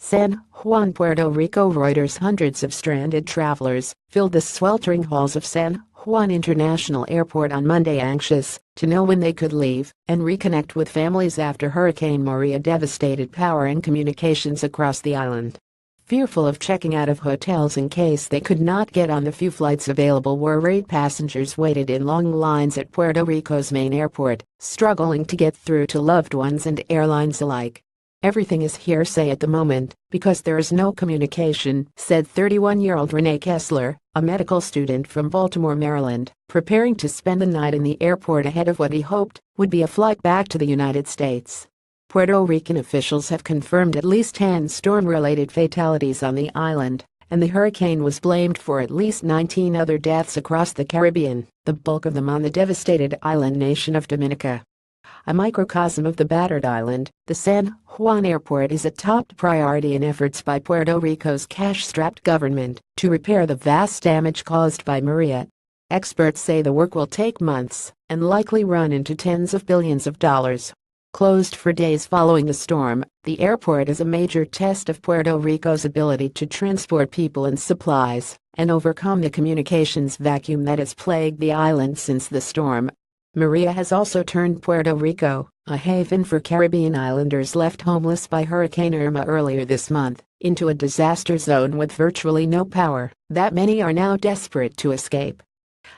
San Juan, Puerto Rico Reuters Hundreds of stranded travelers filled the sweltering halls of San Juan International Airport on Monday, anxious to know when they could leave and reconnect with families after Hurricane Maria devastated power and communications across the island. Fearful of checking out of hotels in case they could not get on the few flights available, worried passengers waited in long lines at Puerto Rico's main airport, struggling to get through to loved ones and airlines alike. "Everything is hearsay at the moment because there is no communication," said 31-year-old Renee Kessler, a medical student from Baltimore, Maryland, preparing to spend the night in the airport ahead of what he hoped would be a flight back to the United States. Puerto Rican officials have confirmed at least 10 storm-related fatalities on the island, and the hurricane was blamed for at least 19 other deaths across the Caribbean, the bulk of them on the devastated island nation of Dominica. A microcosm of the battered island, the San Juan airport is a top priority in efforts by Puerto Rico's cash-strapped government to repair the vast damage caused by Maria. Experts say the work will take months and likely run into tens of billions of dollars. Closed for days following the storm, the airport is a major test of Puerto Rico's ability to transport people and supplies and overcome the communications vacuum that has plagued the island since the storm. Maria has also turned Puerto Rico, a haven for Caribbean islanders left homeless by Hurricane Irma earlier this month, into a disaster zone with virtually no power that many are now desperate to escape.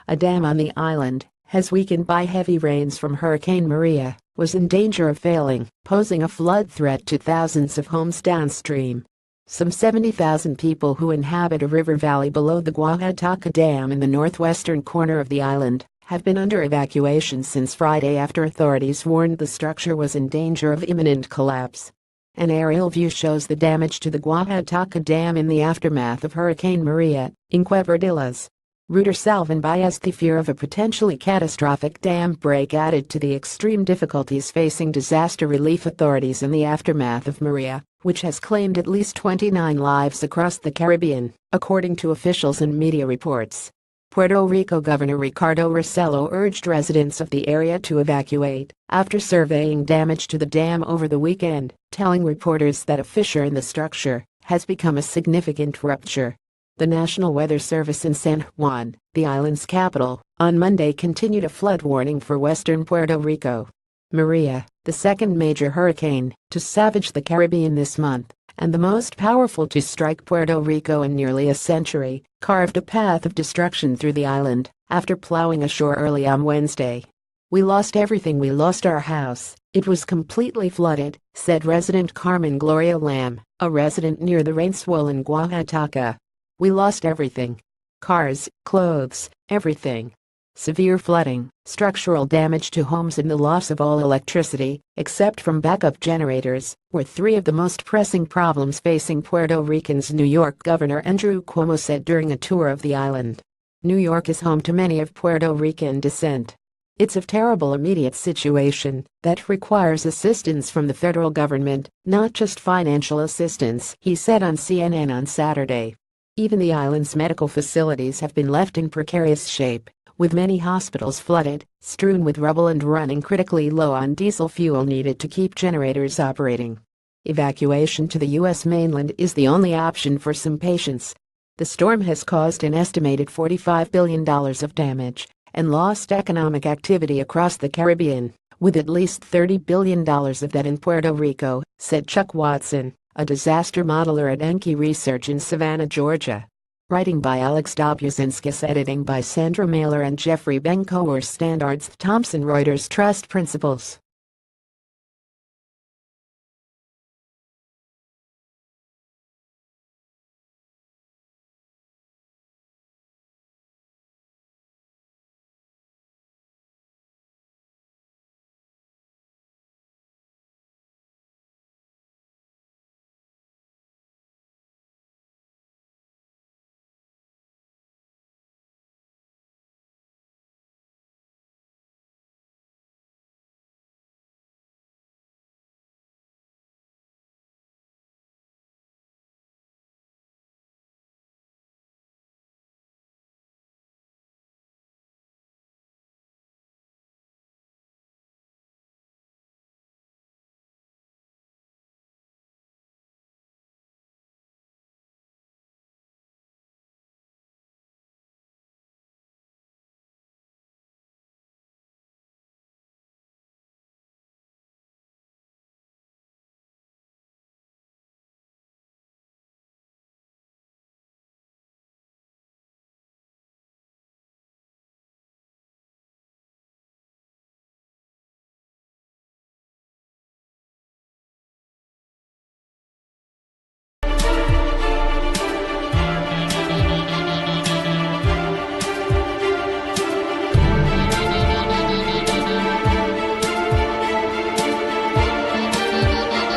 A dam on the island, has weakened by heavy rains from Hurricane Maria, was in danger of failing, posing a flood threat to thousands of homes downstream. Some 70,000 people who inhabit a river valley below the Guajataca Dam in the northwestern corner of the island have been under evacuation since Friday after authorities warned the structure was in danger of imminent collapse. An aerial view shows the damage to the Guajataca Dam in the aftermath of Hurricane Maria, in Quebradillas. Reuters Salvan Baez, the fear of a potentially catastrophic dam break added to the extreme difficulties facing disaster relief authorities in the aftermath of Maria, which has claimed at least 29 lives across the Caribbean, according to officials and media reports. Puerto Rico Governor Ricardo Rossello urged residents of the area to evacuate after surveying damage to the dam over the weekend, telling reporters that a fissure in the structure has become a significant rupture. The National Weather Service in San Juan, the island's capital, on Monday continued a flood warning for western Puerto Rico. Maria, the second major hurricane to savage the Caribbean this month, and the most powerful to strike Puerto Rico in nearly a century, carved a path of destruction through the island after plowing ashore early on Wednesday. "We lost everything. We lost our house. It was completely flooded," said resident Carmen Gloria Lamb, a resident near the rain-swollen Guajataca. "We lost everything. Cars, clothes, everything. Severe flooding, structural damage to homes and the loss of all electricity, except from backup generators, were three of the most pressing problems facing Puerto Ricans," New York Governor Andrew Cuomo said during a tour of the island. New York is home to many of Puerto Rican descent. "It's a terrible immediate situation that requires assistance from the federal government, not just financial assistance," he said on CNN on Saturday. Even the island's medical facilities have been left in precarious shape, with many hospitals flooded, strewn with rubble and running critically low on diesel fuel needed to keep generators operating. Evacuation to the U.S. mainland is the only option for some patients. The storm has caused an estimated $45 billion of damage and lost economic activity across the Caribbean, with at least $30 billion of that in Puerto Rico, said Chuck Watson, a disaster modeler at Enki Research in Savannah, Georgia. Writing by Alex Dobuzynskis, editing by Sandra Mailer and Jeffrey Benkower. Standards Thomson Reuters Trust Principles.